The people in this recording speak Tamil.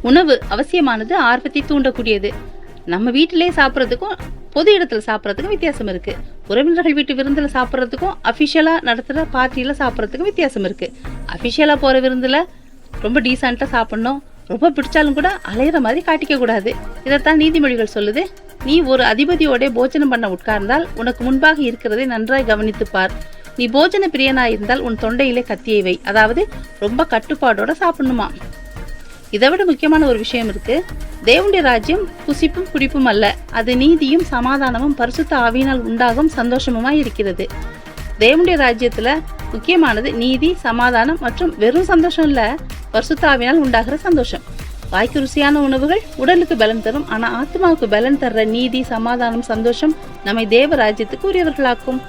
உணவு அவசியமானது ஆர்வத்தை தூண்டக்கூடியது. நம்ம வீட்டிலே சாப்பிட்றதுக்கும் பொது இடத்துல சாப்பிட்றதுக்கும் வித்தியாசம் இருக்கு. உறவினர்கள் வீட்டு விருந்தில் சாப்பிட்றதுக்கும் அஃபிஷியலா நடத்துகிற பார்ட்டியில சாப்பிட்றதுக்கும் வித்தியாசம் இருக்கு. அஃபிஷியலா போற விருந்தில் ரொம்ப டீசெண்டாக சாப்பிடணும். ரொம்ப பிடிச்சாலும் கூட அலையிற மாதிரி காட்டிக்க கூடாது. இதைத்தான் நீதிமொழிகள் சொல்லுது. நீ ஒரு அதிபதியோட போஜனம் பண்ண உட்கார்ந்தால் உனக்கு முன்பாக இருக்கிறதை நன்றாய் கவனித்துப்பார். நீ போஜன பிரியனாயிருந்தால் உன் தொண்டையிலே கத்தியை வை. அதாவது ரொம்ப கட்டுப்பாடோட சாப்பிடணுமா. இதை விட முக்கியமான ஒரு விஷயம் இருக்கு. தேவனுடைய ராஜ்யம் புசிப்பும் குடிப்பும் அல்ல, அது நீதியும் சமாதானமும் பரிசுத்த ஆவியினால் உண்டாகும் சந்தோஷமுமாய் இருக்கிறது. தேவனுடைய ராஜ்யத்துல முக்கியமானது நீதி, சமாதானம் மற்றும் வெறும் சந்தோஷம் இல்ல, பரிசுத்த ஆவியினால் உண்டாகிற சந்தோஷம். வாய்க்கு ருசியான உணவுகள் உடலுக்கு பலன் தரும். ஆனா ஆத்மாவுக்கு பலன் தர்ற நீதி, சமாதானம், சந்தோஷம் நம்மை தேவ ராஜ்யத்துக்கு உரியவர்களாக்கும்.